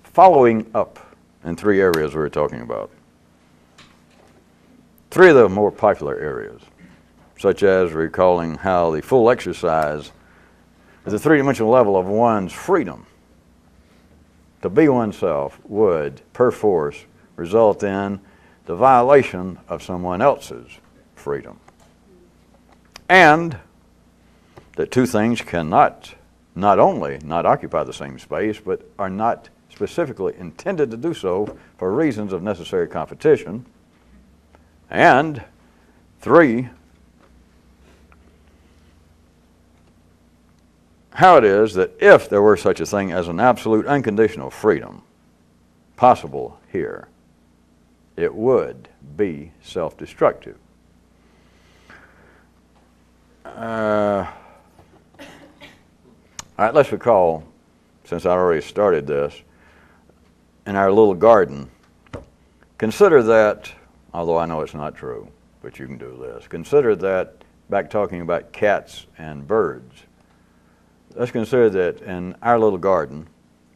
following up in three areas we were talking about. Three of the more popular areas, such as recalling how the full exercise at the three-dimensional level of one's freedom to be oneself would, per force, result in the violation of someone else's freedom. And that two things cannot not only not occupy the same space, but are not specifically intended to do so for reasons of necessary competition. And three, how it is that if there were such a thing as an absolute unconditional freedom possible here, it would be self-destructive. All right, let's recall, since I already started this, in our little garden, consider that, although I know it's not true, but you can do this, consider that, back talking about cats and birds, let's consider that in our little garden,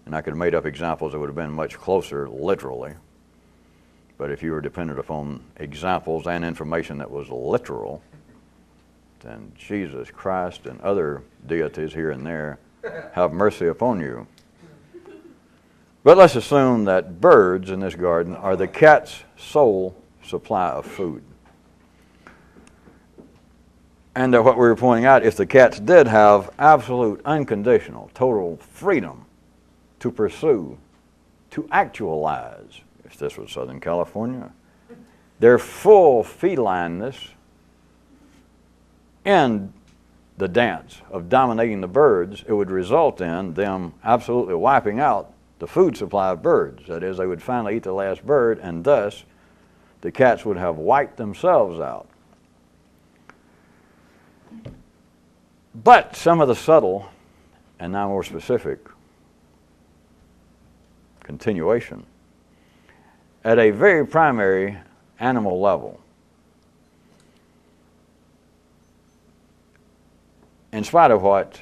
and I could have made up examples that would have been much closer literally, but if you were dependent upon examples and information that was literal, then Jesus Christ and other deities here and there have mercy upon you. But let's assume that birds in this garden are the cat's sole supply of food. And that what we were pointing out, if the cats did have absolute, unconditional, total freedom to pursue, to actualize, if this was Southern California, their full felineness in the dance of dominating the birds, it would result in them absolutely wiping out the food supply of birds. That is, they would finally eat the last bird, and thus the cats would have wiped themselves out. But some of the subtle, and now more specific, continuation, at a very primary animal level, in spite of what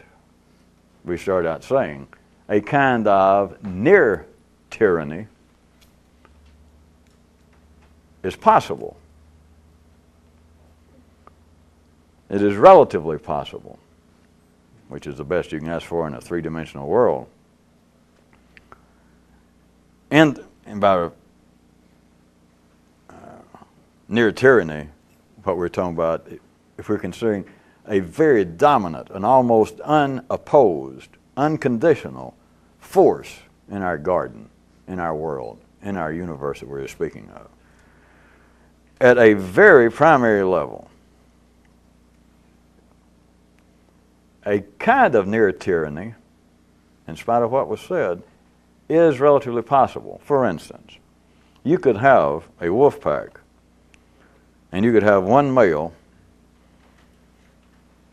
we started out saying, a kind of near tyranny is possible. It is relatively possible, which is the best you can ask for in a three-dimensional world. And by near tyranny, what we're talking about, if we're considering a very dominant and almost unopposed, unconditional force in our garden, in our world, in our universe that we're speaking of. At a very primary level, a kind of near tyranny, in spite of what was said, is relatively possible. For instance, you could have a wolf pack, and you could have one male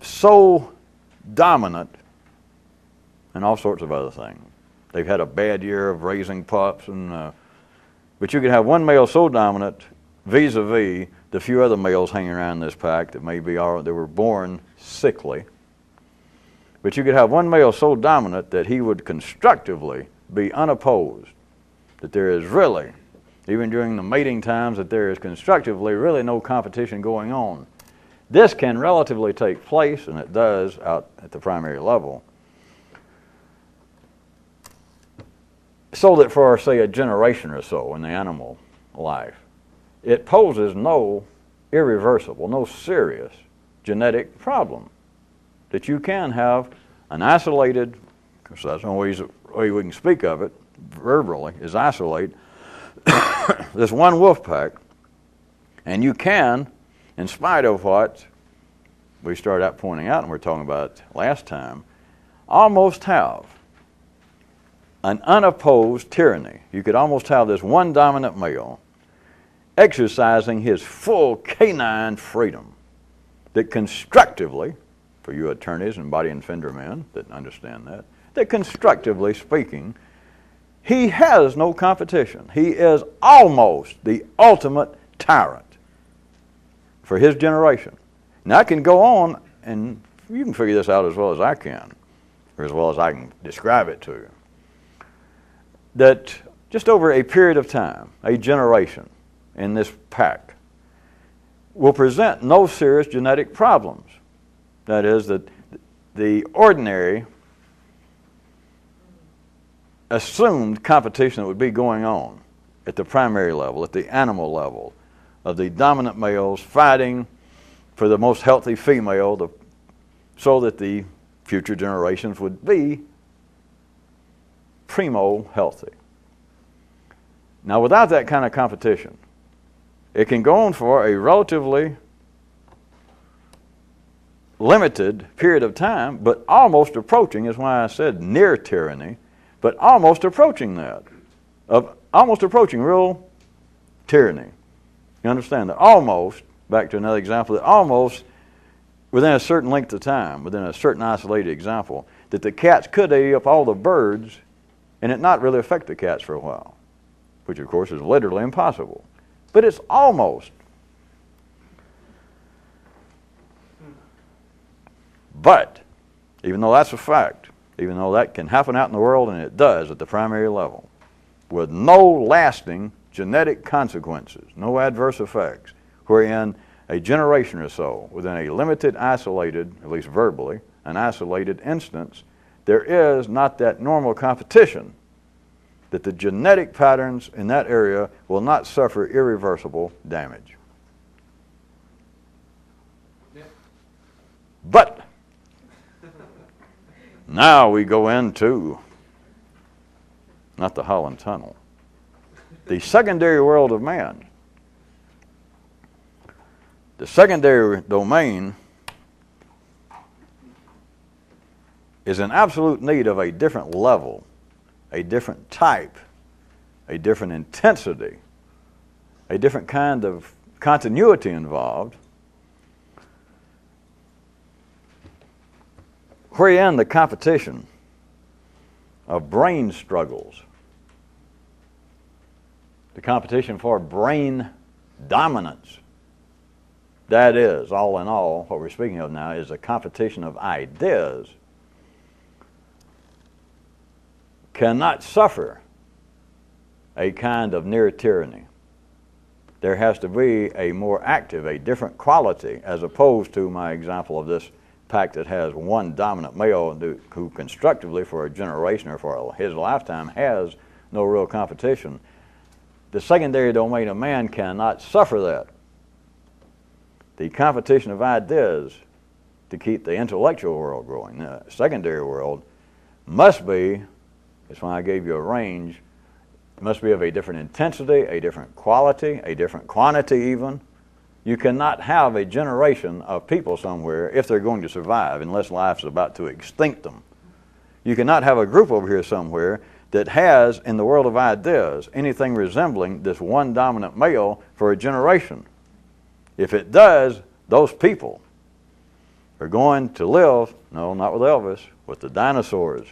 so dominant and all sorts of other things. They've had a bad year of raising pups, but you could have one male so dominant vis-a-vis the few other males hanging around this pack that maybe they were born sickly. But you could have one male so dominant that he would constructively be unopposed, that there is really, even during the mating times, that there is constructively really no competition going on. This can relatively take place, and it does out at the primary level, so that for, say, a generation or so in the animal life, it poses no irreversible, no serious genetic problem. That you can have an isolated, because that's the only way we can speak of it verbally, is isolate this one wolf pack, and you can, in spite of what we started out pointing out and we were talking about last time, almost have an unopposed tyranny. You could almost have this one dominant male exercising his full canine freedom that constructively, for you attorneys and body and fender men that understand that constructively speaking, he has no competition. He is almost the ultimate tyrant for his generation. Now I can go on, and you can figure this out as well as I can, or as well as I can describe it to you. that just over a period of time, a generation in this pack, will present no serious genetic problems. That is, that the ordinary assumed competition that would be going on at the primary level, at the animal level, of the dominant males fighting for the most healthy female so that the future generations would be primo healthy. Now, without that kind of competition, it can go on for a relatively limited period of time, but almost approaching, is why I said near tyranny, but almost approaching that, almost approaching real tyranny. You understand that? Almost, back to another example, that almost within a certain length of time, within a certain isolated example, that the cats could eat up all the birds and it not really affect the cats for a while, which of course is literally impossible. But it's almost. But, even though that's a fact, even though that can happen out in the world, and it does at the primary level, with no lasting genetic consequences, no adverse effects, wherein a generation or so, within a limited, isolated, at least verbally, an isolated instance, there is not that normal competition, that the genetic patterns in that area will not suffer irreversible damage. Yeah. But now we go into, not the Holland Tunnel, the secondary world of man. The secondary domain is in absolute need of a different level, a different type, a different intensity, a different kind of continuity involved, wherein the competition of brain struggles, the competition for brain dominance, that is, all in all, what we're speaking of now is a competition of ideas, cannot suffer a kind of near tyranny. There has to be a more active, a different quality, as opposed to my example of this pack that has one dominant male who constructively for a generation or for his lifetime has no real competition. The secondary domain of man cannot suffer that. The competition of ideas to keep the intellectual world growing, the secondary world, must be, that's why I gave you a range, it must be of a different intensity, a different quality, a different quantity even. You cannot have a generation of people somewhere, if they're going to survive, unless life's about to extinct them. You cannot have a group over here somewhere that has, in the world of ideas, anything resembling this one dominant male for a generation. If it does, those people are going to live, no, not with Elvis, with the dinosaurs.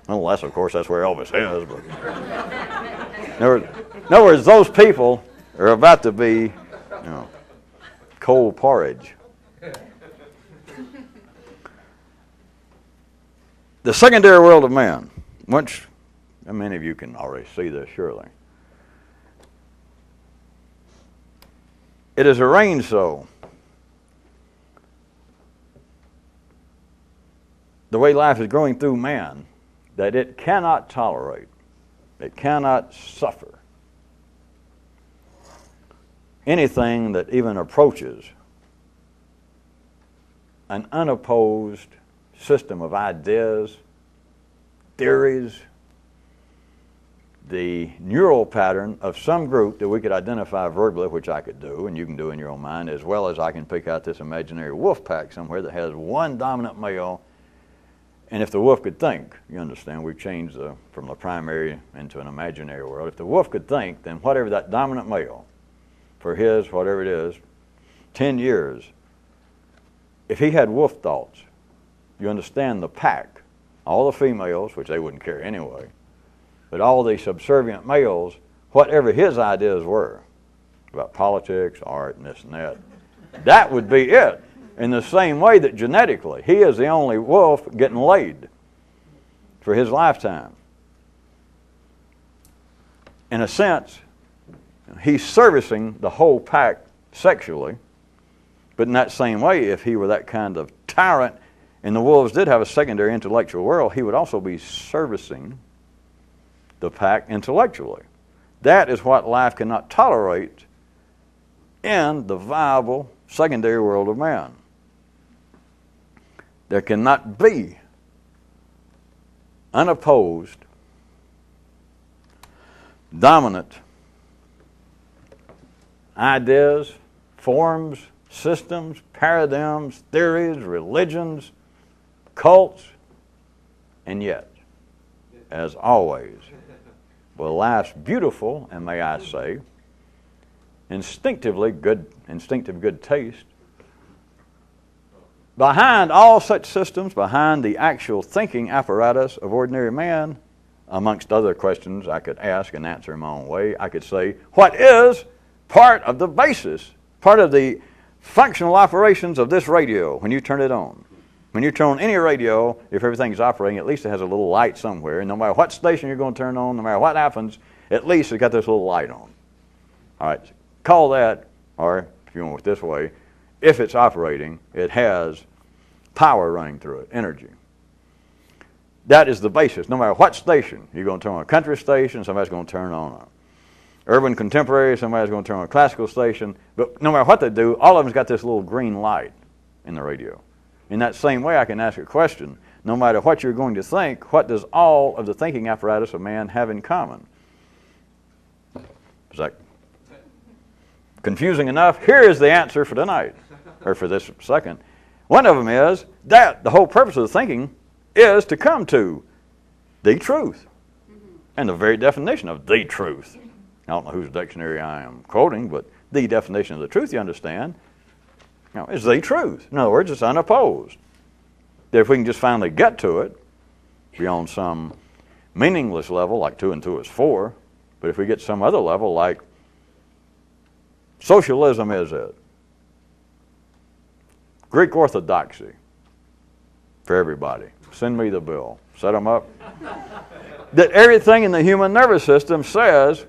Unless, of course, that's where Elvis is. But in other words, those people are about to be, cold porridge. The secondary world of man, which many of you can already see this, surely. It is arranged so, the way life is growing through man, that it cannot tolerate, it cannot suffer anything that even approaches an unopposed system of ideas, theories, the neural pattern of some group that we could identify verbally, which I could do, and you can do in your own mind, as well as I can pick out this imaginary wolf pack somewhere that has one dominant male. And if the wolf could think, you understand, we've changed from the primary into an imaginary world. If the wolf could think, then whatever that dominant male, for his, whatever it is, 10 years, if he had wolf thoughts, you understand the pack, all the females, which they wouldn't care anyway, but all the subservient males, whatever his ideas were about politics, art, and this and that would be it. In the same way that genetically, he is the only wolf getting laid for his lifetime. in a sense, he's servicing the whole pack sexually. But in that same way, if he were that kind of tyrant, and the wolves did have a secondary intellectual world, he would also be servicing the pack intellectually. That is what life cannot tolerate in the viable secondary world of man. There cannot be unopposed, dominant ideas, forms, systems, paradigms, theories, religions, cults, and yet, as always, with life's beautiful, and may I say, instinctive good taste, behind all such systems, behind the actual thinking apparatus of ordinary man, amongst other questions I could ask and answer in my own way, I could say, what is part of the basis, part of the functional operations of this radio when you turn it on? When you turn on any radio, if everything's operating, at least it has a little light somewhere. And no matter what station you're going to turn on, no matter what happens, at least it's got this little light on. All right, call that, or if you want it this way, if it's operating, it has power running through it, energy. That is the basis. No matter what station, you're going to turn on a country station, somebody's going to turn on a urban contemporary, somebody's going to turn on a classical station. But no matter what they do, all of them's got this little green light in the radio. In that same way, I can ask a question. No matter what you're going to think, what does all of the thinking apparatus of man have in common? Is that confusing enough? Here is the answer for tonight, or for this second. One of them is that the whole purpose of the thinking is to come to the truth. And the very definition of the truth. I don't know whose dictionary I am quoting, but the definition of the truth, you understand, is the truth. In other words, it's unopposed. That if we can just finally get to it, beyond some meaningless level, like 2 and 2 is 4, but if we get some other level, like socialism is it, Greek Orthodoxy for everybody, send me the bill, set them up, that everything in the human nervous system says,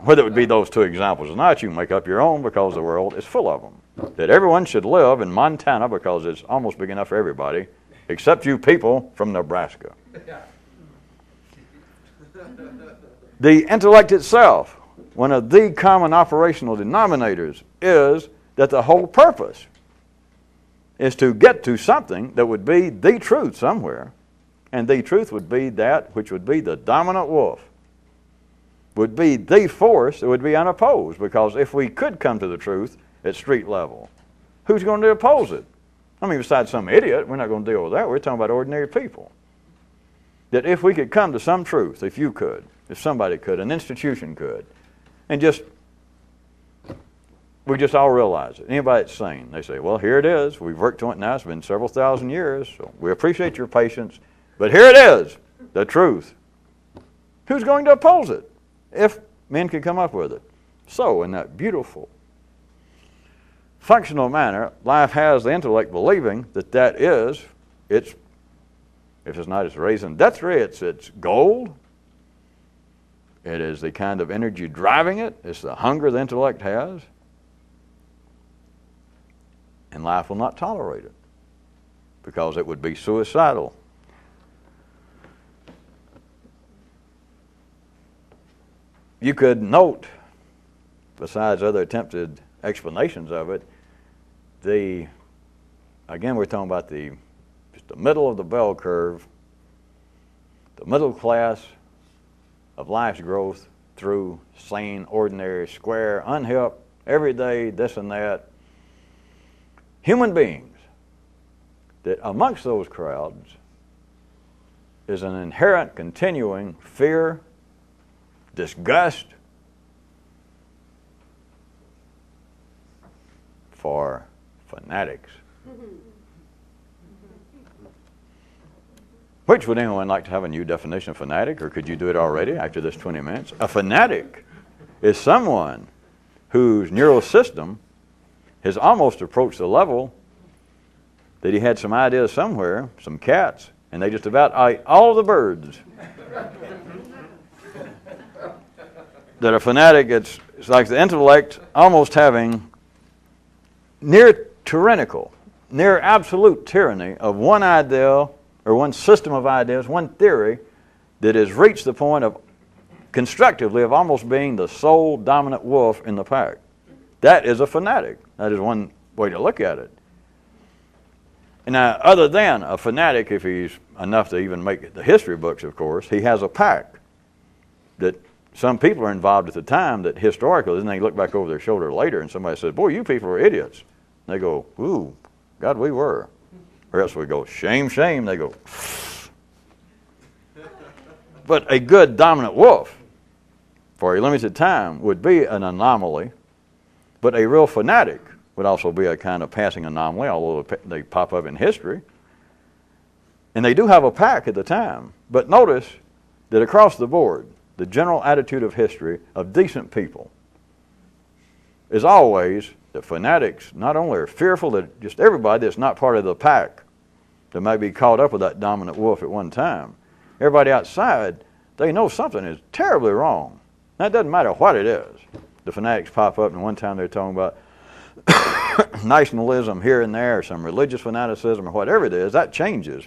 whether it would be those 2 examples or not, you can make up your own because the world is full of them. That everyone should live in Montana because it's almost big enough for everybody, except you people from Nebraska. The intellect itself, one of the common operational denominators, is that the whole purpose is to get to something that would be the truth somewhere, and the truth would be that which would be the dominant wolf, would be the force that would be unopposed, because if we could come to the truth at street level, who's going to oppose it? I mean, besides some idiot, we're not going to deal with that. We're talking about ordinary people. That if we could come to some truth, if you could, if somebody could, an institution could, and we just all realize it. Anybody that's sane, they say, well, here it is. We've worked on it now. It's been several thousand years. So we appreciate your patience. But here it is, the truth. Who's going to oppose it if men can come up with it? So in that beautiful, functional manner, life has the intellect believing that is, if it's not its raison d'etre, it's its gold. It is the kind of energy driving it. It's the hunger the intellect has. And life will not tolerate it because it would be suicidal. You could note, besides other attempted explanations of it, again, we're talking about just the middle of the bell curve, the middle class of life's growth through sane, ordinary, square, unhip, everyday, this and that, human beings, that amongst those crowds is an inherent, continuing fear, disgust for fanatics. Which would anyone like to have a new definition of fanatic, or could you do it already after this 20 minutes? A fanatic is someone whose neural system has almost approached the level that he had some ideas somewhere, some cats, and they just about ate all the birds. that a fanatic, it's like the intellect almost having near tyrannical, near absolute tyranny of one idea or one system of ideas, one theory that has reached the point of constructively of almost being the sole dominant wolf in the pack. That is a fanatic. That is one way to look at it. And now, other than a fanatic, if he's enough to even make it the history books, of course, he has a pack that some people are involved at the time that historically, then they look back over their shoulder later and somebody says, boy, you people are idiots. And they go, ooh, God, we were. Or else we go, shame, shame. They go, but a good dominant wolf for a limited time would be an anomaly, but a real fanatic would also be a kind of passing anomaly, although they pop up in history. And they do have a pack at the time. But notice that across the board, the general attitude of history of decent people is always that fanatics not only are fearful that just everybody that's not part of the pack that might be caught up with that dominant wolf at one time, everybody outside, they know something is terribly wrong. Now, it doesn't matter what it is. The fanatics pop up, and one time they're talking about nationalism here and there, or some religious fanaticism, or whatever it is. That changes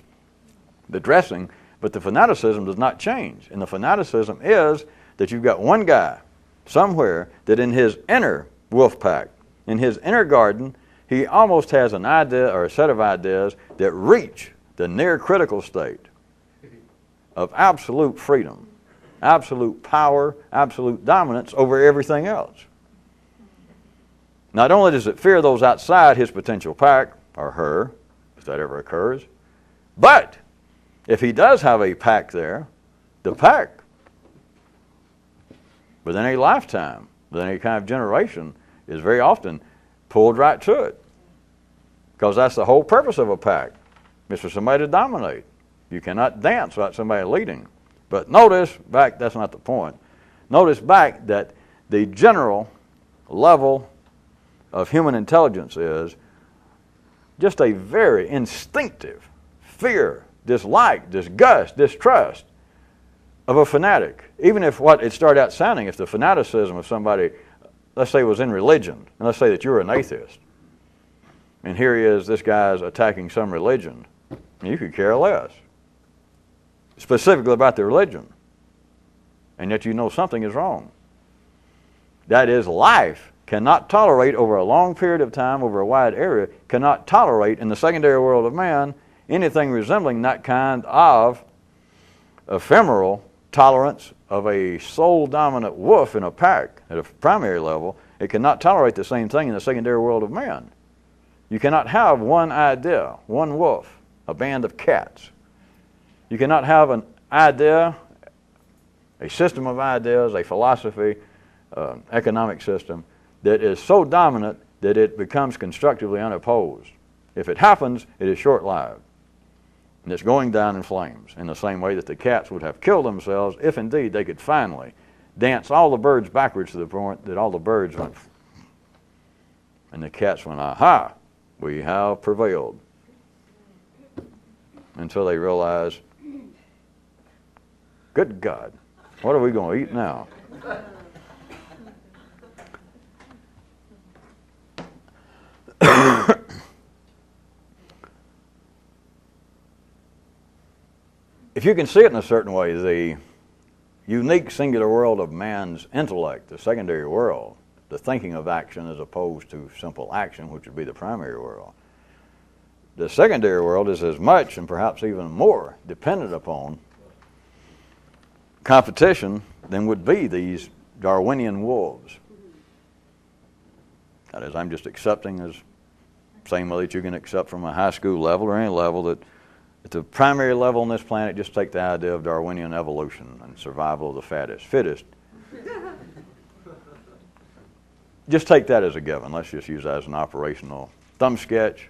the dressing, but the fanaticism does not change. And the fanaticism is that you've got one guy somewhere that in his inner wolf pack, in his inner garden, he almost has an idea or a set of ideas that reach the near critical state of absolute freedom, absolute power, absolute dominance over everything else. Not only does it fear those outside his potential pack, or her, if that ever occurs, but if he does have a pack there, the pack, within a lifetime, within a kind of generation, is very often pulled right to it. Because that's the whole purpose of a pack, is for somebody to dominate. You cannot dance without somebody leading. But notice back, that's not the point. Notice back that the general level of human intelligence is just a very instinctive fear, dislike, disgust, distrust of a fanatic. Even if what it started out sounding, if the fanaticism of somebody, let's say, was in religion, and let's say that you're an atheist, and here he is, this guy's attacking some religion, and you could care less, specifically about the religion, and yet you know something is wrong. That is, life cannot tolerate over a long period of time, over a wide area, cannot tolerate in the secondary world of man anything resembling that kind of ephemeral tolerance of a sole dominant wolf in a pack at a primary level. It cannot tolerate the same thing in the secondary world of man. You cannot have one idea, one wolf, a band of cats. You cannot have an idea, a system of ideas, a philosophy, economic system that is so dominant that it becomes constructively unopposed. If it happens, it is short-lived. And it's going down in flames in the same way that the cats would have killed themselves if indeed they could finally dance all the birds backwards to the point that all the birds went, and the cats went, aha, we have prevailed. Until they realize, good God, what are we going to eat now? If you can see it in a certain way, the unique singular world of man's intellect, the secondary world, the thinking of action as opposed to simple action, which would be the primary world. The secondary world is as much and perhaps even more dependent upon competition than would be these Darwinian wolves. That is, I'm just accepting as same way that you can accept from a high school level or any level that at the primary level on this planet, just take the idea of Darwinian evolution and survival of the fittest. Just take that as a given. Let's just use that as an operational thumb sketch.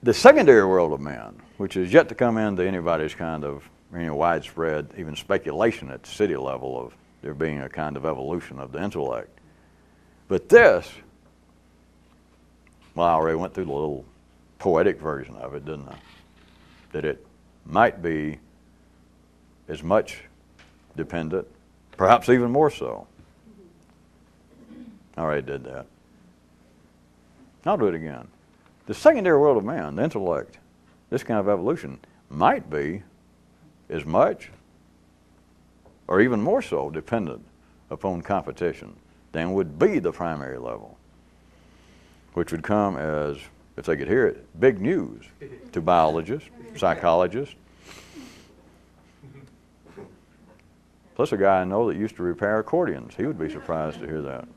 The secondary world of man, which is yet to come into anybody's kind of widespread, even speculation at the city level of there being a kind of evolution of the intellect. But this, well, I already went through the little poetic version of it, didn't I? That it might be as much dependent, perhaps even more so. I already did that. I'll do it again. The secondary world of man, the intellect, this kind of evolution, might be as much or even more so dependent upon competition than would be the primary level, which would come as, if they could hear it, big news to biologists, psychologists. Plus a guy I know that used to repair accordions. He would be surprised to hear that.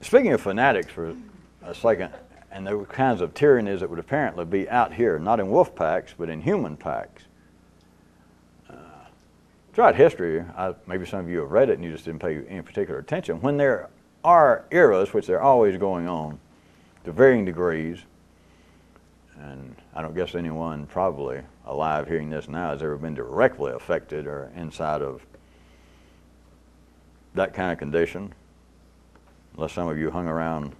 Speaking of fanatics for a second, and the kinds of tyrannies that would apparently be out here, not in wolf packs, but in human packs. Throughout history, maybe some of you have read it and you just didn't pay any particular attention. When there are eras, which they're always going on, to varying degrees, and I don't guess anyone probably alive hearing this now has ever been directly affected or inside of that kind of condition, unless some of you hung around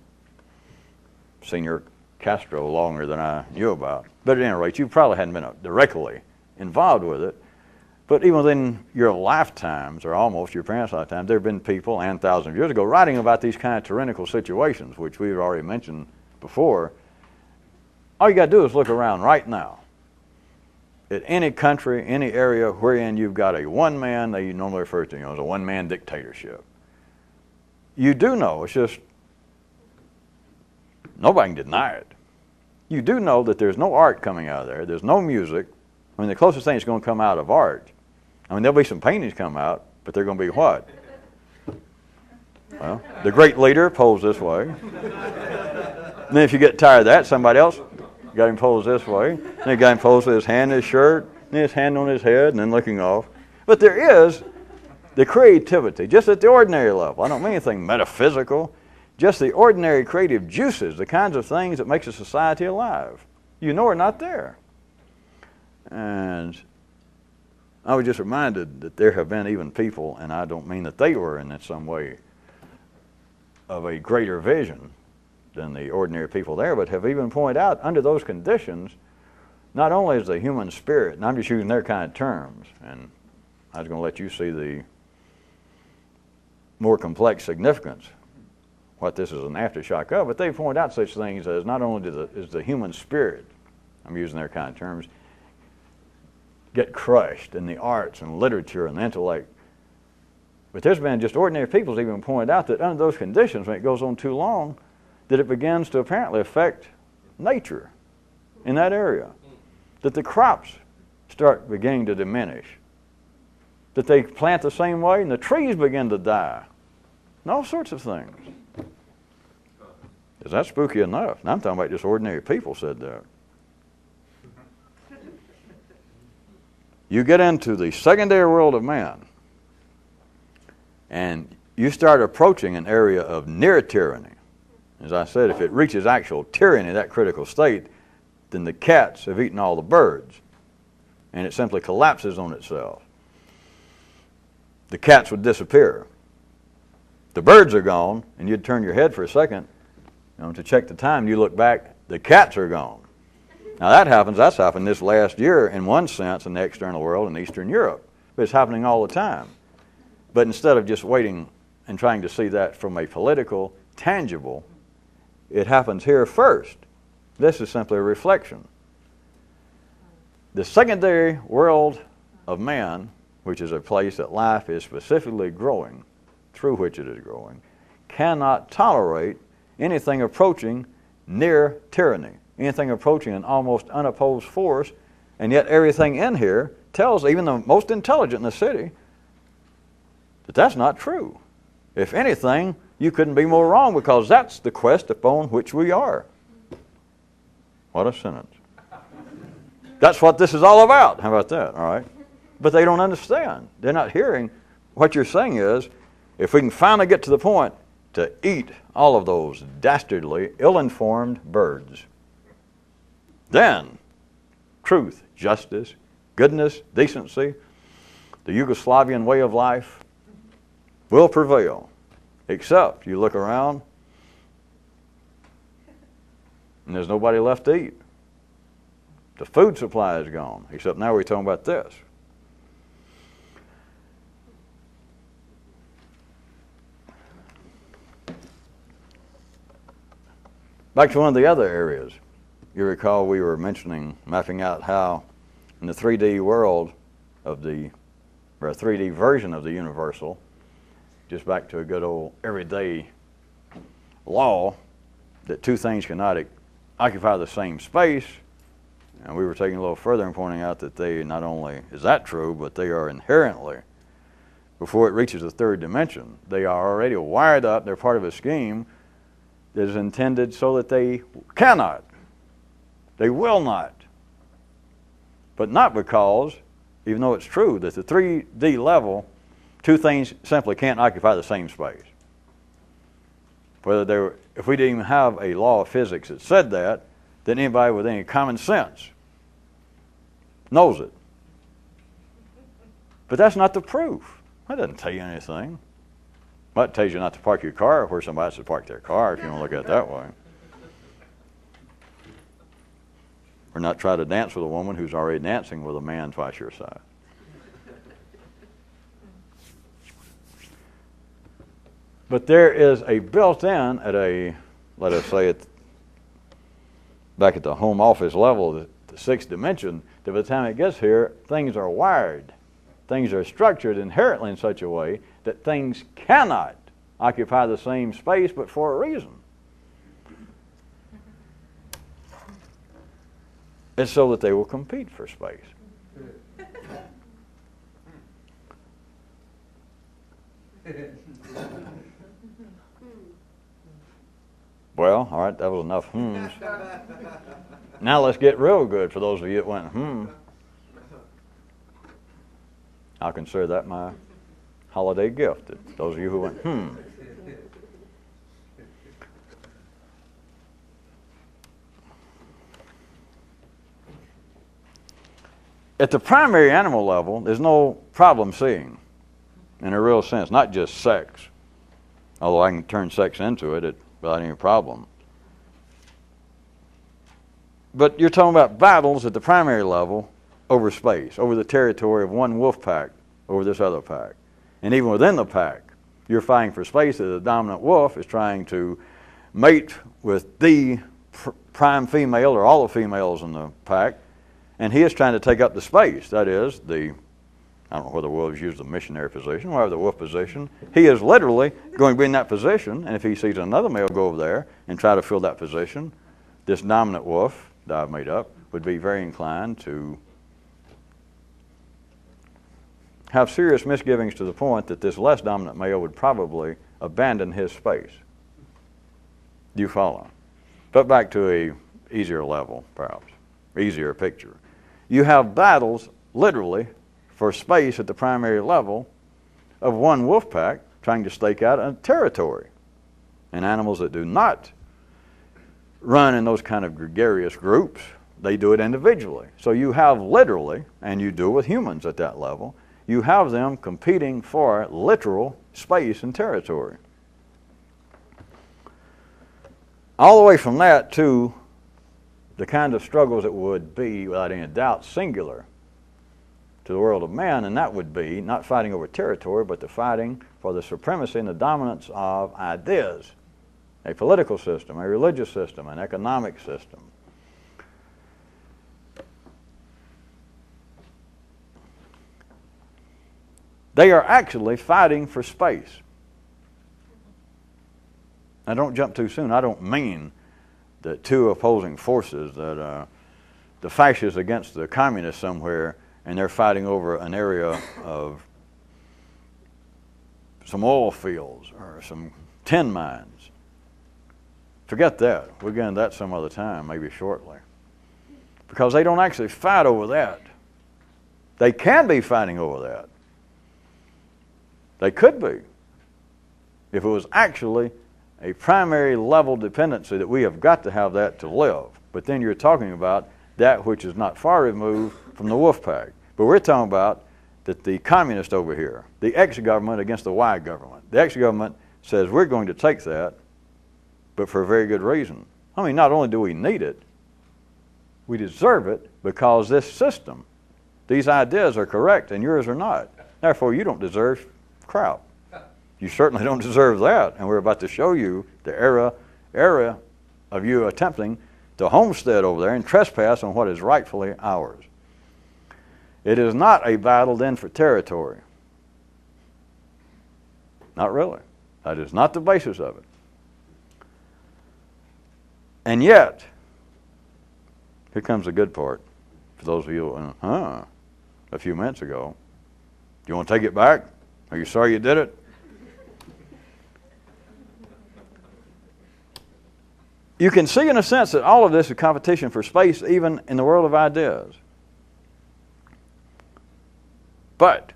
Senior Castro longer than I knew about. But at any rate, you probably hadn't been directly involved with it. But even within your lifetimes, or almost your parents' lifetime, there have been people, and thousands of years ago, writing about these kind of tyrannical situations, which we've already mentioned before. All you got to do is look around right now. At any country, any area wherein you've got a one-man, they normally refer to as a one-man dictatorship. You do know, it's just, nobody can deny it. You do know that there's no art coming out of there. There's no music. I mean, the closest thing that's going to come out of art, I mean, there'll be some paintings come out, but they're going to be what? Well, the great leader posed this way. And then if you get tired of that, somebody else got him posed this way. Then you got him posed with his hand in his shirt, and his hand on his head, and then looking off. But there is the creativity, just at the ordinary level. I don't mean anything metaphysical. Just the ordinary creative juices, the kinds of things that makes a society alive. You know are not there. And I was just reminded that there have been even people, and I don't mean that they were in some way of a greater vision than the ordinary people there, but have even pointed out under those conditions, not only is the human spirit, and I'm just using their kind of terms, and I was going to let you see the more complex significance, what this is an aftershock of, but they point out such things as not only is the human spirit, I'm using their kind of terms, get crushed in the arts and literature and the intellect. But there's been just ordinary people even pointed out that under those conditions, when it goes on too long, that it begins to apparently affect nature in that area. That the crops start beginning to diminish. That they plant the same way and the trees begin to die. And all sorts of things. Is that spooky enough? And I'm talking about just ordinary people said that. You get into the secondary world of man, and you start approaching an area of near tyranny. As I said, if it reaches actual tyranny, that critical state, then the cats have eaten all the birds, and it simply collapses on itself. The cats would disappear. The birds are gone, and you'd turn your head for a second, to check the time. You look back, the cats are gone. Now that's happened this last year in one sense in the external world in Eastern Europe. But it's happening all the time. But instead of just waiting and trying to see that from a political, tangible, it happens here first. This is simply a reflection. The secondary world of man, which is a place that life is specifically growing, through which it is growing, cannot tolerate anything approaching near tyranny, anything approaching an almost unopposed force, and yet everything in here tells even the most intelligent in the city that that's not true. If anything, you couldn't be more wrong because that's the quest upon which we are. What a sentence. That's what this is all about. How about that? All right. But they don't understand. They're not hearing. What you're saying is, if we can finally get to the point to eat all of those dastardly, ill-informed birds, then truth, justice, goodness, decency, the Yugoslavian way of life will prevail. Except you look around and there's nobody left to eat. The food supply is gone, except now we're talking about this. Back to one of the other areas. You recall we were mentioning, mapping out how in the 3D world of the, or a 3D version of the universal, just back to a good old everyday law, that two things cannot occupy the same space. And we were taking a little further and pointing out that they, not only is that true, but they are inherently, before it reaches the third dimension, they are already wired up, they're part of a scheme that is intended so that they cannot, they will not. But not because, even though it's true, that the 3D level, two things simply can't occupy the same space. Whether they were, if we didn't even have a law of physics that said that, then anybody with any common sense knows it. But that's not the proof. That doesn't tell you anything. Well, it tells you not to park your car where somebody else should park their car, if you want to look at it that way. Or not try to dance with a woman who's already dancing with a man twice your size. But there is a built-in at a, let us say, back at the home office level, the sixth dimension, that by the time it gets here, things are wired. Things are structured inherently in such a way that things cannot occupy the same space, but for a reason. It's so that they will compete for space. Well, all right, that was enough hmms. Now let's get real good for those of you that went, I'll consider that my holiday gift. Those of you who went, At the primary animal level, there's no problem seeing, in a real sense, not just sex, although I can turn sex into it without any problem. But you're talking about battles at the primary level over space, over the territory of one wolf pack over this other pack. And even within the pack, you're fighting for space that the dominant wolf is trying to mate with the prime female or all the females in the pack, and he is trying to take up the space. That is, I don't know whether wolves use the missionary position, whatever the wolf position. He is literally going to be in that position, and if he sees another male go over there and try to fill that position, this dominant wolf that I've made up would be very inclined to have serious misgivings to the point that this less dominant male would probably abandon his space. Do you follow? But back to a easier level, perhaps, easier picture. You have battles, literally, for space at the primary level of one wolf pack trying to stake out a territory. And animals that do not run in those kind of gregarious groups, they do it individually. So you have literally, and you do with humans at that level, you have them competing for literal space and territory. All the way from that to the kind of struggles that would be, without any doubt, singular to the world of man, and that would be not fighting over territory, but the fighting for the supremacy and the dominance of ideas, a political system, a religious system, an economic system. They are actually fighting for space. Now don't jump too soon. I don't mean that two opposing forces, that the fascists against the communists somewhere, and they're fighting over an area of some oil fields or some tin mines. Forget that. We'll get into that some other time, maybe shortly. Because they don't actually fight over that. They can be fighting over that. They could be, if it was actually a primary level dependency that we have got to have that to live. But then you're talking about that which is not far removed from the wolf pack. But we're talking about that the communist over here, the X government against the Y government. The X government says we're going to take that, but for a very good reason. I mean, not only do we need it, We deserve it because this system, these ideas are correct and yours are not. Therefore, you don't deserve crap. You certainly don't deserve that. And we're about to show you the era of you attempting to homestead over there and trespass on what is rightfully ours. It is not a battle then for territory. Not really. That is not the basis of it. And yet, here comes the good part. For those of you, a few minutes ago, do you want to take it back? Are you sorry you did it? You can see in a sense that all of this is competition for space even in the world of ideas. But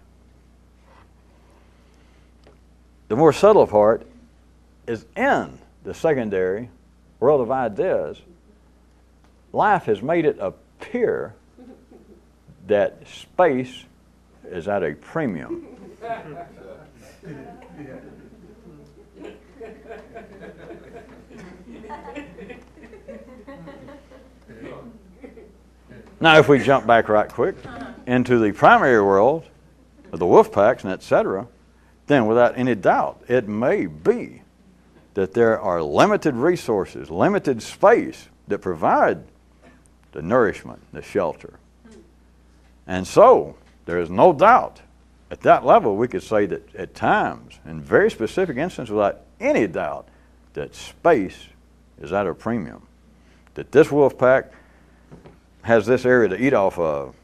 the more subtle part is in the secondary world of ideas. Life has made it appear that space is at a premium. Now, if we jump back right quick into the primary world of the wolf packs and etc., then without any doubt, it may be that there are limited resources, limited space that provide the nourishment, the shelter. And so, there is no doubt, at that level, we could say that at times, in very specific instances, without any doubt, that space is at a premium. That this wolf pack has this area to eat off of,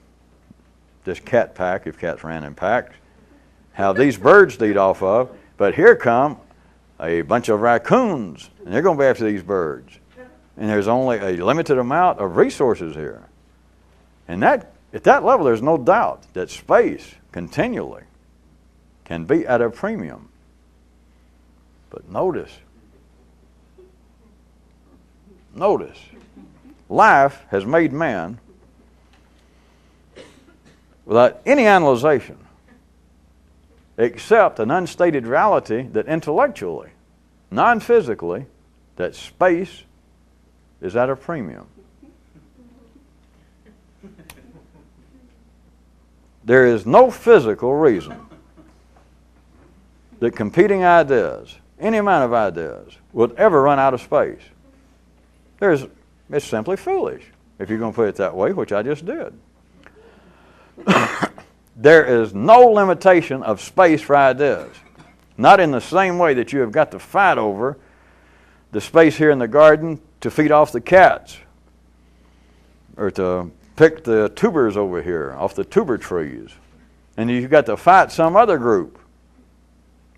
this cat pack, if cats ran in packs, how these birds to eat off of, but here come a bunch of raccoons, and they're going to be after these birds. And there's only a limited amount of resources here. And that, at that level, there's no doubt that space continually can be at a premium. But notice, life has made man, without any analyzation, except an unstated reality that intellectually, non-physically, that space is at a premium. There is no physical reason that competing ideas, any amount of ideas, would ever run out of space. It's simply foolish, if you're going to put it that way, which I just did. There is no limitation of space for ideas. Not in the same way that you have got to fight over the space here in the garden to feed off the cats, or to pick the tubers over here off the tuber trees. And you've got to fight some other group,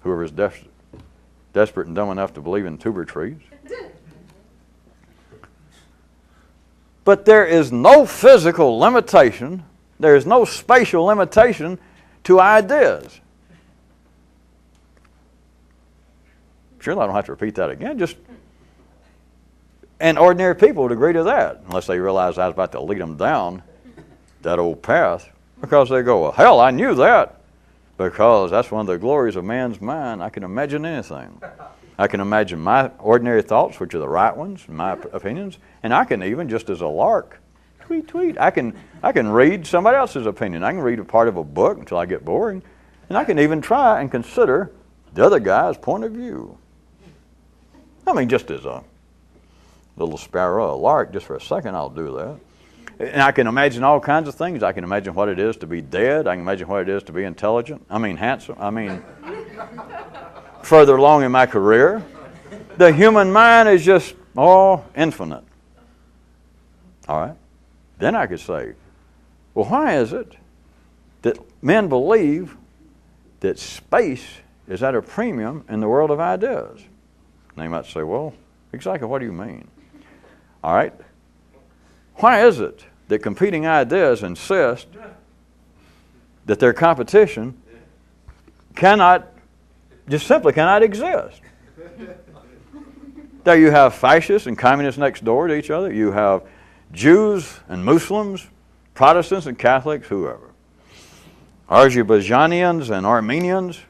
whoever's desperate and dumb enough to believe in tuber trees. But there is no physical limitation, there is no spatial limitation to ideas. Surely I don't have to repeat that again. And ordinary people would agree to that, unless they realize I was about to lead them down that old path, because they go, well, hell, I knew that, because that's one of the glories of man's mind. I can imagine anything. I can imagine my ordinary thoughts, which are the right ones, my opinions, and I can even, just as a lark, tweet. I can read somebody else's opinion. I can read a part of a book until I get boring, and I can even try and consider the other guy's point of view. I mean, just as a little sparrow, a lark, just for a second, I'll do that. And I can imagine all kinds of things. I can imagine what it is to be dead. I can imagine what it is to be intelligent. I mean, handsome. I mean, further along in my career, the human mind is just, infinite. All right? Then I could say, well, why is it that men believe that space is at a premium in the world of ideas? And they might say, well, exactly what do you mean? All right? Why is it that competing ideas insist that their competition simply cannot exist? There you have fascists and communists next door to each other. You have Jews and Muslims, Protestants and Catholics, whoever. Azerbaijanians and Armenians.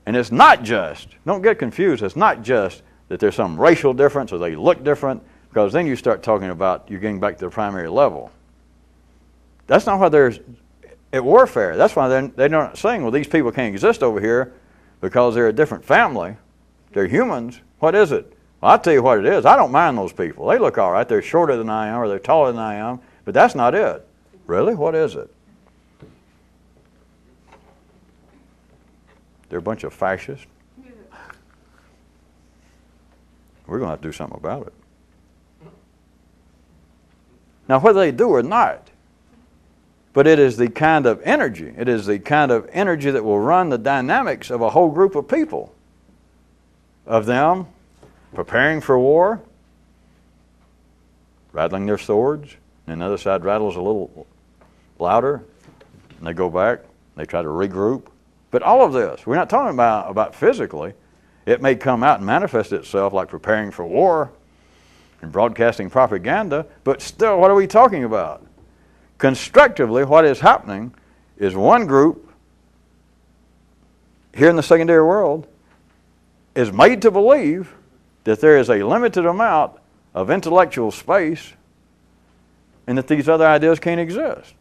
And it's not just, don't get confused, it's not just that there's some racial difference or they look different, Because then you start talking about you're getting back to the primary level. That's not why they're at warfare. That's why they're not saying, well, these people can't exist over here because they're a different family. They're humans. What is it? Well, I'll tell you what it is. I don't mind those people. They look all right. They're shorter than I am or they're taller than I am. But that's not it. Really? What is it? They're a bunch of fascists. We're going to have to do something about it. Now, whether they do or not, but it is the kind of energy, it is the kind of energy that will run the dynamics of a whole group of people, of them preparing for war, rattling their swords, and the other side rattles a little louder, and they go back, they try to regroup. But all of this, we're not talking about physically. It may come out and manifest itself like preparing for war and broadcasting propaganda, but still, what are we talking about? Constructively, what is happening is one group here in the secondary world is made to believe that there is a limited amount of intellectual space and that these other ideas can't exist.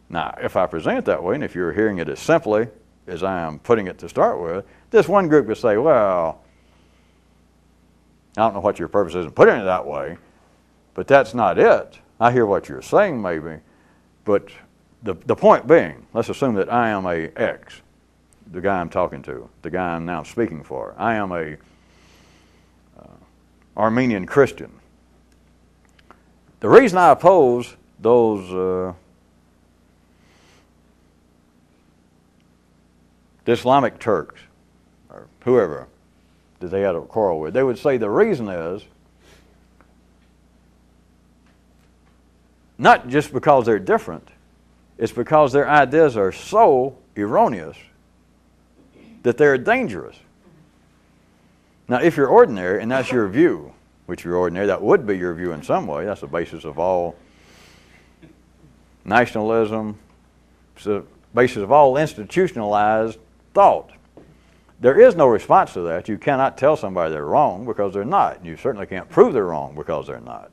Now, if I present it that way, and if you're hearing it as simply as I am putting it to start with, this one group could say, well, I don't know what your purpose is in putting it that way, but that's not it. I hear what you're saying maybe, but the point being, let's assume that I am a X, the guy I'm talking to, the guy I'm now speaking for. I am a Armenian Christian. The reason I oppose those the Islamic Turks, or whoever that they had a quarrel with, they would say the reason is not just because they're different, it's because their ideas are so erroneous that they're dangerous. Now, if you're ordinary, and that's your view, which you're ordinary, that would be your view in some way, that's the basis of all nationalism, it's the basis of all institutionalized thought. There is no response to that. You cannot tell somebody they're wrong because they're not. You certainly can't prove they're wrong because they're not.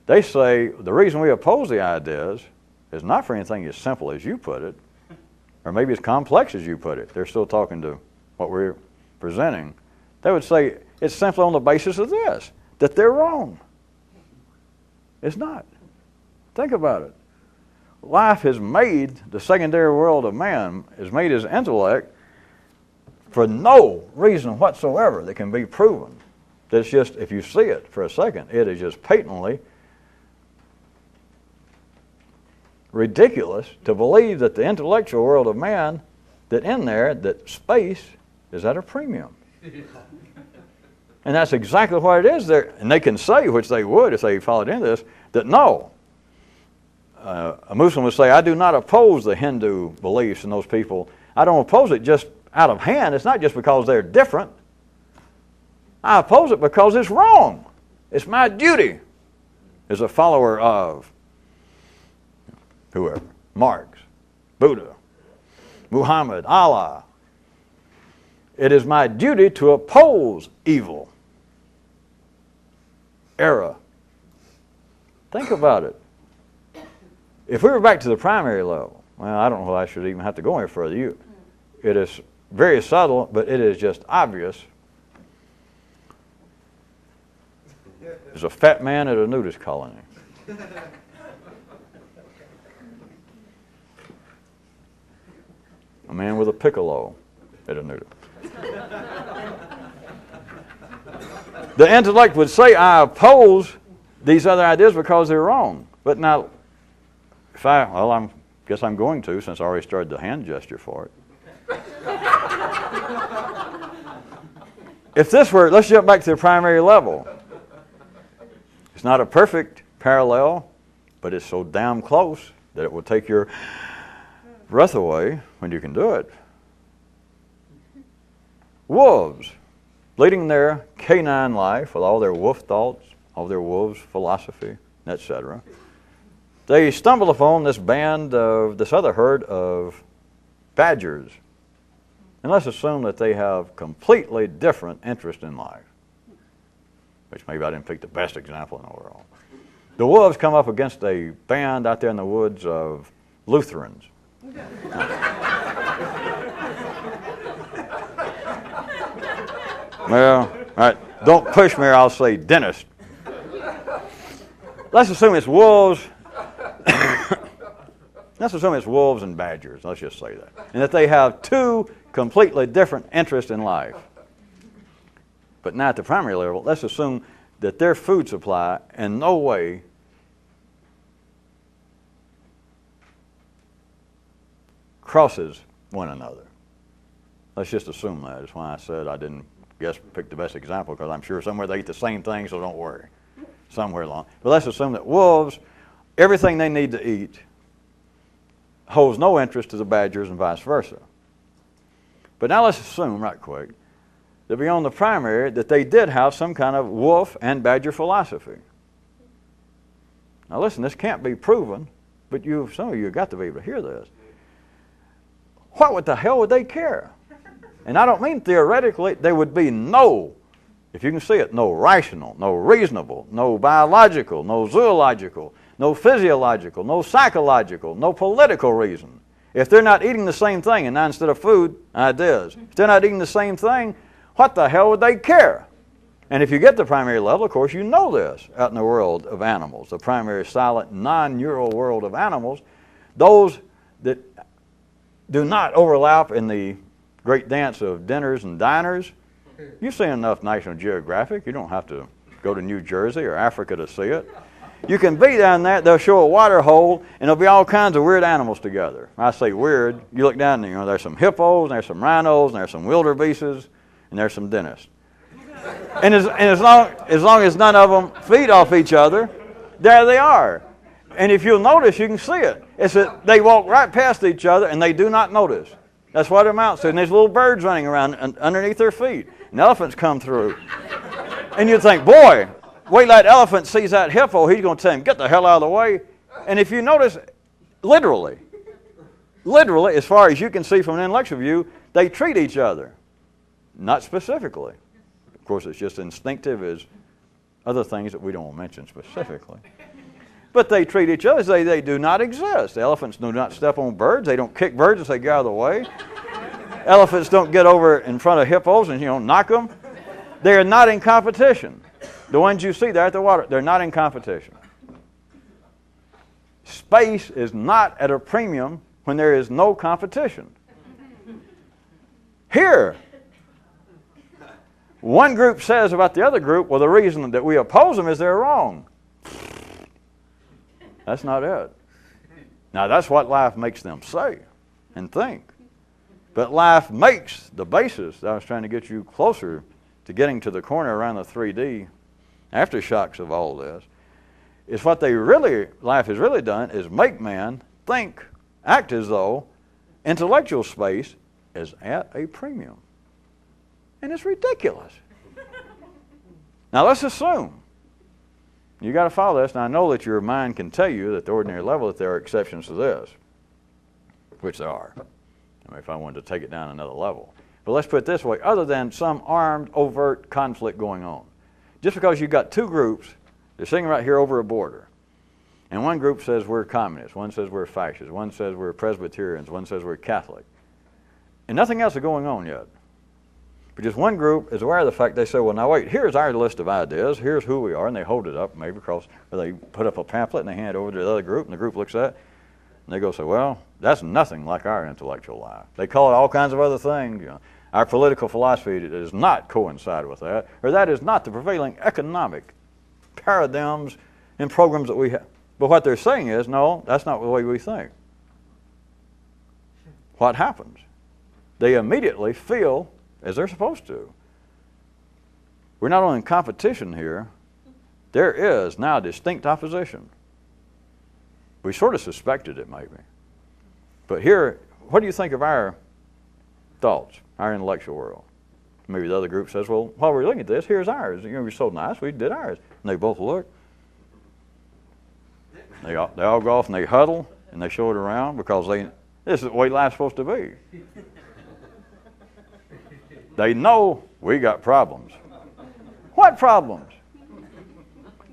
They say the reason we oppose the ideas is not for anything as simple as you put it, or maybe as complex as you put it. They're still talking to what we're presenting. They would say it's simply on the basis of this, that they're wrong. It's not. Think about it. Life has made the secondary world of man, has made his intellect for no reason whatsoever that can be proven. That's just, if you see it for a second, it is just patently ridiculous to believe that the intellectual world of man, that in there, that space is at a premium. And that's exactly what it is there. And they can say, which they would if they followed into this, that no. A Muslim would say, I do not oppose the Hindu beliefs in those people. I don't oppose it just out of hand. It's not just because they're different. I oppose it because it's wrong. It's my duty as a follower of whoever, Marx, Buddha, Muhammad, Allah. It is my duty to oppose evil, error. Think about it. If we were back to the primary level, well, I don't know if I should even have to go any further. It is very subtle, but it is just obvious. There's a fat man at a nudist colony. A man with a piccolo at a nudist. The intellect would say, I oppose these other ideas because they're wrong. But now, I guess I'm going to, since I already started the hand gesture for it. If this were, let's jump back to the primary level. It's not a perfect parallel, but it's so damn close that it will take your breath away when you can do it. Wolves, leading their canine life with all their wolf thoughts, all their wolves philosophy, etc. They stumble upon this other herd of badgers. And let's assume that they have completely different interest in life. which maybe I didn't pick the best example in the world. The wolves come up against a band out there in the woods of Lutherans. Well, all right, don't push me or I'll say dentist. Let's assume it's wolves. Let's assume it's wolves and badgers. Let's just say that. And that they have two completely different interests in life. But now at the primary level, let's assume that their food supply in no way crosses one another. Let's just assume that. That's why I said I didn't pick the best example, because I'm sure somewhere they eat the same thing, so don't worry. Somewhere along. But let's assume that wolves, everything they need to eat, holds no interest to the badgers and vice versa. But now let's assume, right quick, that beyond the primary, that they did have some kind of wolf and badger philosophy. Now listen, this can't be proven, but some of you have got to be able to hear this. What the hell would they care? And I don't mean theoretically. There would be no, if you can see it, no rational, no reasonable, no biological, no zoological, no physiological, no psychological, no political reason. If they're not eating the same thing, and now instead of food, ideas, if they're not eating the same thing, what the hell would they care? And if you get to the primary level, of course, you know this out in the world of animals, the primary silent, non-neural world of animals, those that do not overlap in the great dance of dinners and diners. You've seen enough National Geographic. You don't have to go to New Jersey or Africa to see it. You can be down there, they'll show a water hole, and there'll be all kinds of weird animals together. I say weird, you look down there, there's some hippos, and there's some rhinos, and there's some wildebeestes, and there's some dentists. And as long as none of them feed off each other, there they are. And if you'll notice, you can see it. It's that they walk right past each other, and they do not notice. That's what it amounts to. And there's little birds running around underneath their feet. And elephants come through. And you'd think, boy, wait till that elephant sees that hippo, he's going to tell him, get the hell out of the way. And if you notice, literally, as far as you can see from an intellectual view, they treat each other. Not specifically. Of course, it's just instinctive as other things that we don't mention specifically. But they treat each other as they do not exist. Elephants do not step on birds. They don't kick birds as they get out of the way. Elephants don't get over in front of hippos and knock them. They are not in competition. The ones you see there at the water, they're not in competition. Space is not at a premium when there is no competition. Here, one group says about the other group, well, the reason that we oppose them is they're wrong. That's not it. Now, that's what life makes them say and think. But life makes the basis that I was trying to get you closer to getting to the corner around the 3D aftershocks of all this, is what life has really done is make man think, act as though intellectual space is at a premium. And it's ridiculous. Now, let's assume. You got to follow this, and I know that your mind can tell you that at the ordinary level that there are exceptions to this, which there are. If I wanted to take it down another level. But let's put it this way, other than some armed, overt conflict going on. Just because you've got two groups, they're sitting right here over a border, and one group says we're communists, one says we're fascists, one says we're Presbyterians, one says we're Catholic, and nothing else is going on yet. But just one group is aware of the fact, they say, well, now wait, here's our list of ideas, here's who we are, and they hold it up, maybe across, or they put up a pamphlet and they hand it over to the other group, and the group looks at it, and they go say, well, that's nothing like our intellectual life. They call it all kinds of other things. Our political philosophy does not coincide with that, or that is not the prevailing economic paradigms and programs that we have. But what they're saying is, no, that's not the way we think. What happens? They immediately feel as they're supposed to. We're not only in competition here, there is now distinct opposition. We sort of suspected it maybe. But here, what do you think of our thoughts, our intellectual world? Maybe the other group says, well, while we're looking at this, here's ours. You're so nice, we did ours. And they both look. They all go off and they huddle and they show it around because this is the way life's supposed to be. They know we got problems. What problems?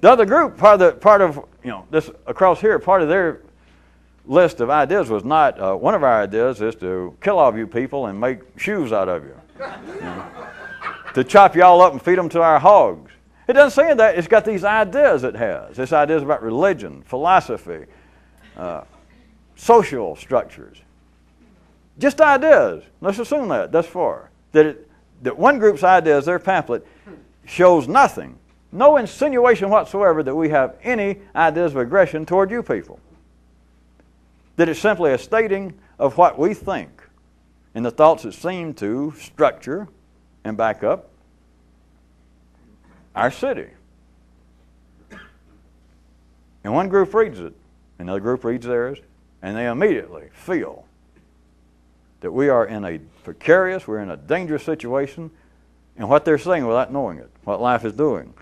The other group, part of this across here, part of their list of ideas was not, one of our ideas is to kill all of you people and make shoes out of you. To chop you all up and feed them to our hogs. It doesn't say that. It's got these ideas it has. This ideas about religion, philosophy, social structures. Just ideas. Let's assume that thus far. That one group's ideas, their pamphlet, shows nothing. No insinuation whatsoever that we have any ideas of aggression toward you people. That it's simply a stating of what we think and the thoughts that seem to structure and back up our city. And one group reads it, another group reads theirs, and they immediately feel that we are in a precarious, we're in a dangerous situation, and what they're saying without knowing it, what life is doing,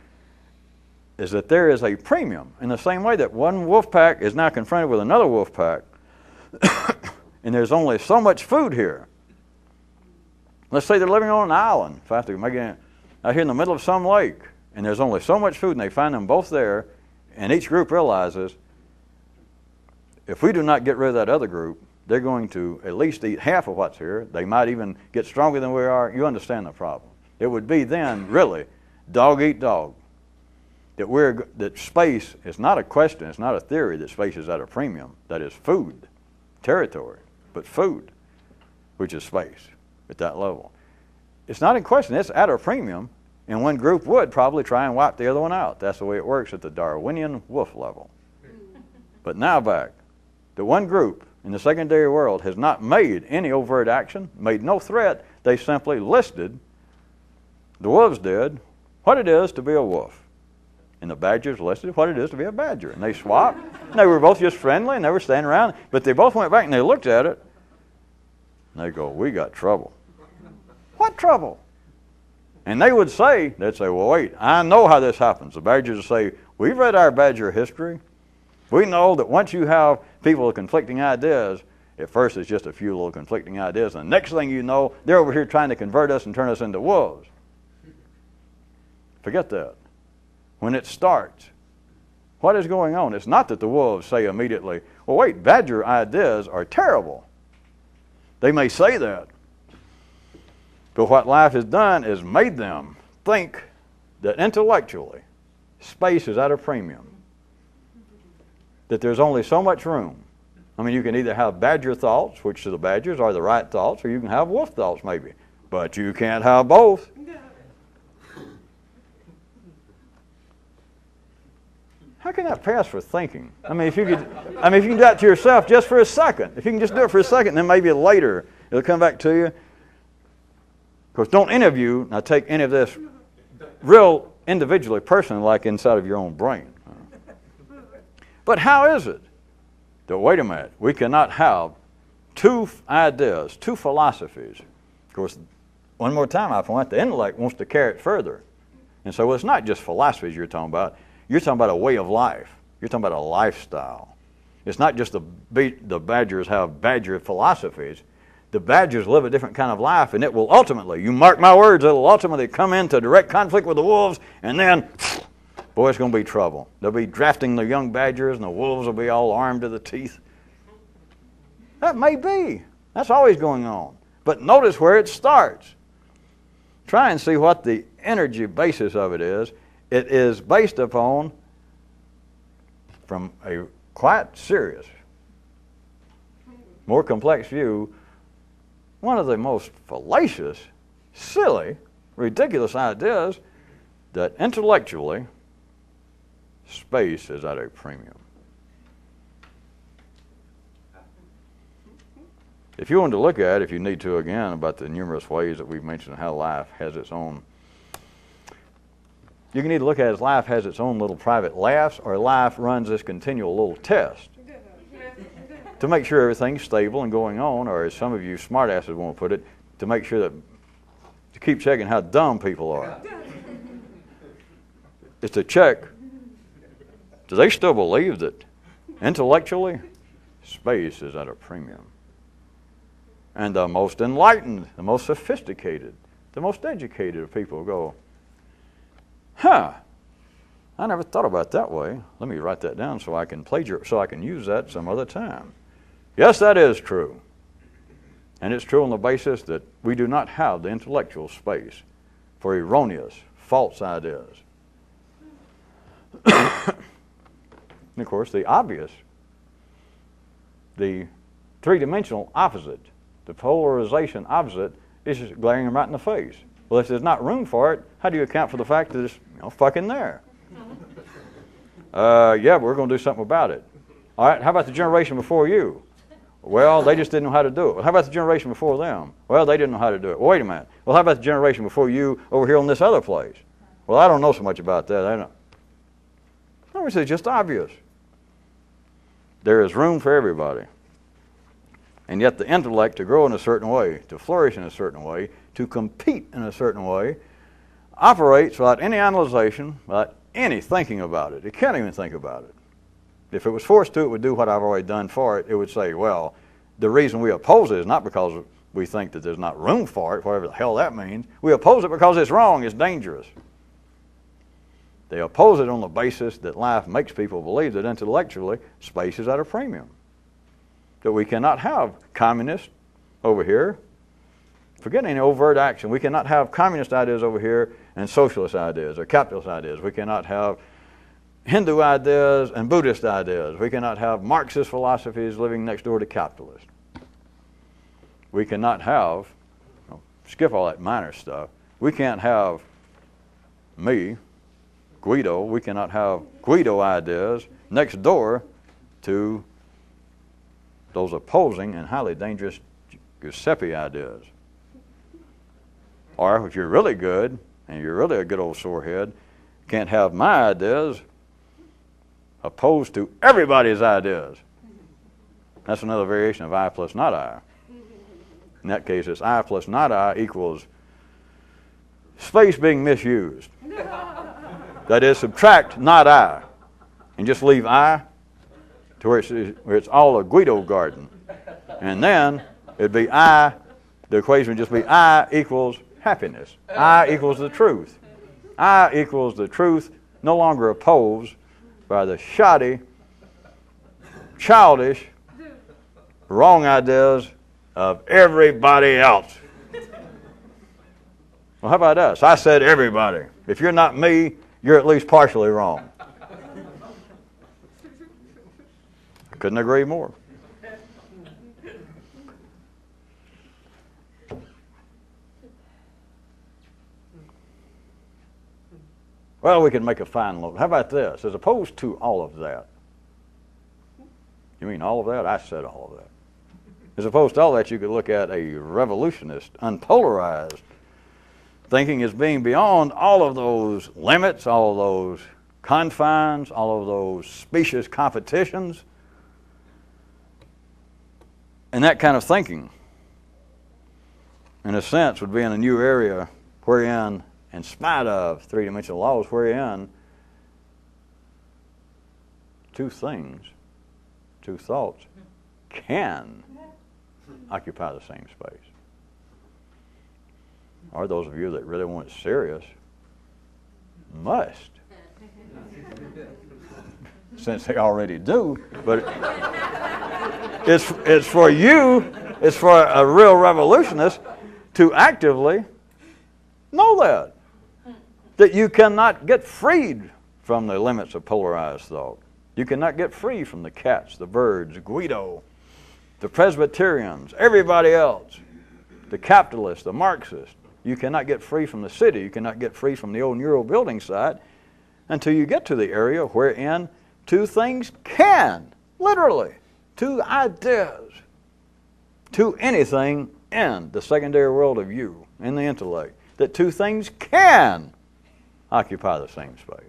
is that there is a premium in the same way that one wolf pack is now confronted with another wolf pack, and there's only so much food here. Let's say they're living on an island, if I have to make it out here in the middle of some lake, and there's only so much food, and they find them both there, and each group realizes if we do not get rid of that other group, they're going to at least eat half of what's here. They might even get stronger than we are. You understand the problem. It would be then, really, dog eat dog. That space is not a question, it's not a theory that space is at a premium. That is food, territory, but food, which is space at that level. It's not in question, it's at a premium, and one group would probably try and wipe the other one out. That's the way it works at the Darwinian wolf level. But now back, the one group in the secondary world has not made any overt action, made no threat. They simply listed, the wolves did, what it is to be a wolf. And the badgers listed what it is to be a badger. And they swapped. And they were both just friendly and they were standing around. But they both went back and they looked at it. And they go, we got trouble. What trouble? And they would say, they'd say, well, wait, I know how this happens. The badgers would say, we've read our badger history. We know that once you have people with conflicting ideas, at first it's just a few little conflicting ideas. And the next thing you know, they're over here trying to convert us and turn us into wolves. Forget that. When it starts, what is going on? It's not that the wolves say immediately, well, wait, badger ideas are terrible. They may say that. But what life has done is made them think that intellectually space is at a premium. That there's only so much room. I mean, you can either have badger thoughts, which to the badgers are the right thoughts, or you can have wolf thoughts maybe. But you can't have both. How can that pass for thinking? I mean, if you can do that to yourself just for a second, if you can just do it for a second, then maybe later it'll come back to you. Of course, don't any of you now take any of this real individually, personally, like inside of your own brain. But how is it that, wait a minute, we cannot have two ideas, two philosophies? Of course, one more time, I point out the intellect wants to carry it further. And so it's not just philosophies you're talking about. You're talking about a way of life. You're talking about a lifestyle. It's not just the badgers have badger philosophies. The badgers live a different kind of life, and it will ultimately, you mark my words, it will ultimately come into direct conflict with the wolves, and then, boy, it's going to be trouble. They'll be drafting the young badgers, and the wolves will be all armed to the teeth. That may be. That's always going on. But notice where it starts. Try and see what the energy basis of it is. It is based upon, from a quite serious, more complex view, one of the most fallacious, silly, ridiculous ideas that intellectually space is at a premium. If you want to look at, if you need to again, about the numerous ways that we've mentioned how life has its own, you can either look at it as life has its own little private laughs, or life runs this continual little test to make sure everything's stable and going on, or as some of you smartasses want to put it, to make sure that, to keep checking how dumb people are. It's to check, do they still believe that intellectually space is at a premium? And the most enlightened, the most sophisticated, the most educated of people go, huh, I never thought about it that way. Let me write that down so I can use that some other time. Yes, that is true. And it's true on the basis that we do not have the intellectual space for erroneous, false ideas. And of course, the obvious, the three-dimensional opposite, the polarization opposite, is just glaring them right in the face. Well, if there's not room for it, how do you account for the fact that it's fucking there? Yeah, but we're going to do something about it. All right, how about the generation before you? Well, they just didn't know how to do it. Well, how about the generation before them? Well, they didn't know how to do it. Well, wait a minute. Well, how about the generation before you over here on this other place? Well, I don't know so much about that. I don't. No, it's just obvious. There is room for everybody. And yet the intellect, to grow in a certain way, to flourish in a certain way, to compete in a certain way, operates without any analyzation, without any thinking about it. It can't even think about it. If it was forced to, it would do what I've already done for it. It would say, well, the reason we oppose it is not because we think that there's not room for it, whatever the hell that means. We oppose it because it's wrong, it's dangerous. They oppose it on the basis that life makes people believe that intellectually space is at a premium. That we cannot have communists over here. Forget any overt action. We cannot have communist ideas over here and socialist ideas or capitalist ideas. We cannot have Hindu ideas and Buddhist ideas. We cannot have Marxist philosophies living next door to capitalists. We cannot have, skip all that minor stuff, we can't have me, Guido, we cannot have Guido ideas next door to those opposing and highly dangerous Giuseppe ideas. Or if you're really good, and you're really a good old sorehead, you can't have my ideas opposed to everybody's ideas. That's another variation of I plus not I. In that case, it's I plus not I equals space being misused. That is, subtract not I, and just leave I to where it's all a Guido garden. And then it'd be I, the equation would just be I equals happiness. I equals the truth. I equals the truth, no longer opposed by the shoddy, childish, wrong ideas of everybody else. Well, how about us? I said everybody. If you're not me, you're at least partially wrong. I couldn't agree more. Well, we can make a fine look. How about this? As opposed to all of that. You mean all of that? I said all of that. As opposed to all that, you could look at a revolutionist, unpolarized, thinking as being beyond all of those limits, all of those confines, all of those specious competitions. And that kind of thinking, in a sense, would be in a new area wherein, in spite of three-dimensional laws, wherein two things, two thoughts, can occupy the same space. Or those of you that really want it serious must, since they already do. But it's for you, it's for a real revolutionist to actively know that you cannot get freed from the limits of polarized thought. You cannot get free from the cats, the birds, Guido, the Presbyterians, everybody else, the capitalists, the Marxists. You cannot get free from the city. You cannot get free from the old neural building site until you get to the area wherein two things can, literally, two ideas, to anything in the secondary world of you, in the intellect, that two things can occupy the same space.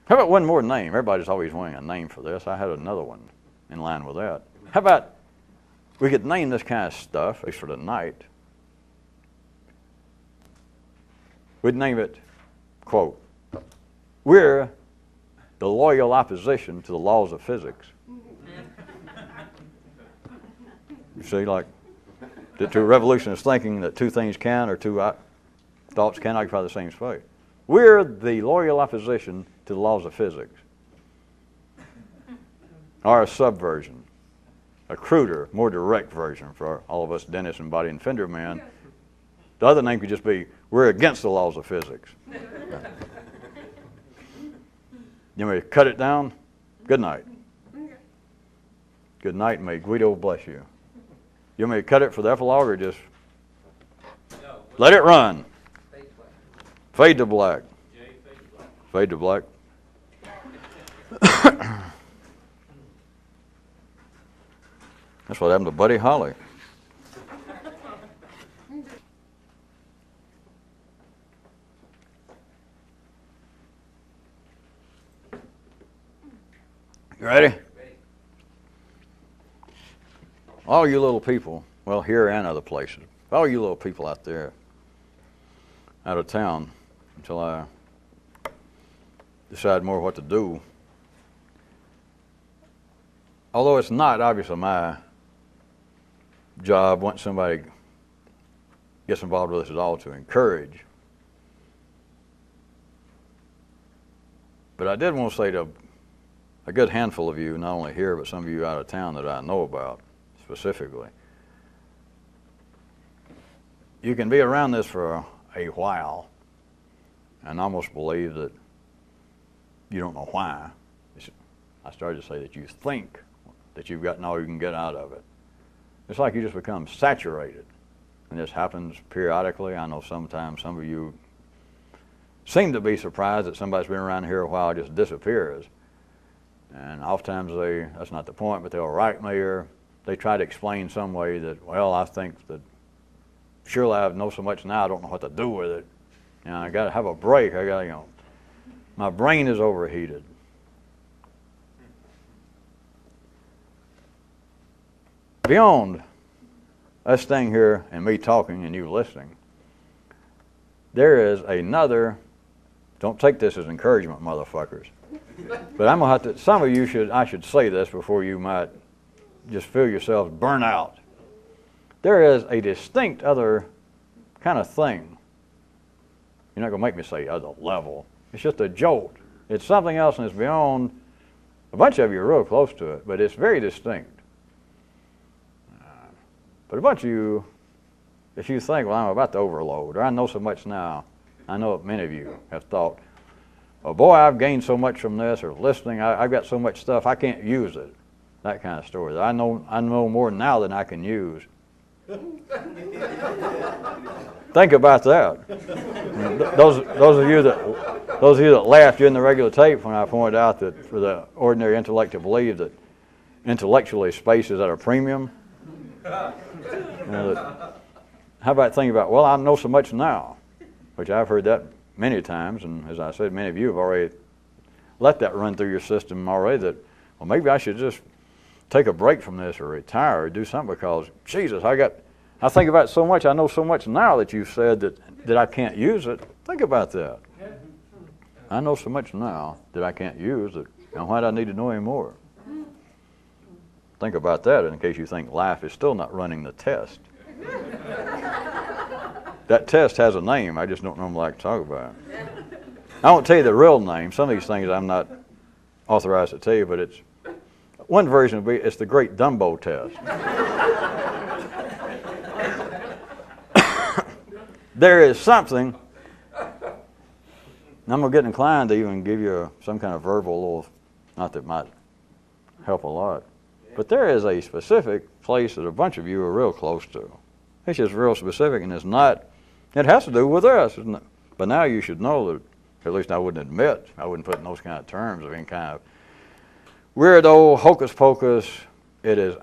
How about one more name? Everybody's always wanting a name for this. I had another one in line with that. How about we could name this kind of stuff, at least for tonight. We'd name it, quote, we're the loyal opposition to the laws of physics. You see, like, the two revolutionists thinking that two things can or two thoughts can occupy the same space. We're the loyal opposition to the laws of physics. Or a subversion, a cruder, more direct version for all of us dentists and body and fender men. The other name could just be, we're against the laws of physics. You want me to cut it down? Good night. Good night, and may Guido bless you. You want me to cut it for the epilogue or just let it run? Fade to black. Fade to black. That's what happened to Buddy Holly. You ready? All you little people, well, here and other places, all you little people out there, out of town, until I decide more what to do. Although it's not obviously my job, once somebody gets involved with us at all, to encourage. But I did want to say to a good handful of you, not only here, but some of you out of town that I know about specifically, you can be around this for a while and almost believe that you don't know why. I started to say that you think that you've gotten all you can get out of it. It's like you just become saturated. And this happens periodically. I know sometimes some of you seem to be surprised that somebody's been around here a while just disappears. And oftentimes that's not the point, but they'll write me or they try to explain some way that, well, I think that surely I know so much now I don't know what to do with it. You know, I got to have a break. I got to, my brain is overheated. Beyond us staying here and me talking and you listening, there is another. Don't take this as encouragement, motherfuckers. But I'm gonna have to. Some of you I should say this before you might just feel yourselves burn out. There is a distinct other kind of thing. You're not gonna make me say other level. It's just a jolt. It's something else, and it's beyond. A bunch of you are real close to it, but it's very distinct. But a bunch of you, if you think, well, I'm about to overload, or I know so much now, I know that many of you have thought, oh boy, I've gained so much from this, or listening, I've got so much stuff, I can't use it. That kind of story. I know more now than I can use. Think about that. Those of you that laughed during the regular tape when I pointed out that for the ordinary intellect to believe that intellectually space is at a premium. How about thinking about, well, I know so much now, which I've heard that many times, and as I said, many of you have already let that run through your system already that, well, maybe I should just take a break from this or retire or do something because, Jesus, I think about so much, I know so much now that you've said that I can't use it. Think about that. I know so much now that I can't use it, and why do I need to know any more? Think about that in case you think life is still not running the test. That test has a name, I just don't normally like to talk about it. I won't tell you the real name. Some of these things I'm not authorized to tell you, but it's one version would be it's the Great Dumbo Test. There is something, and I'm going to get inclined to even give you some kind of verbal little, not that might help a lot. But there is a specific place that a bunch of you are real close to. It's just real specific, and it's not, it has to do with us. Isn't it? But now you should know that, at least I wouldn't admit, I wouldn't put in those kind of terms of any kind of weirdo, hocus pocus. It is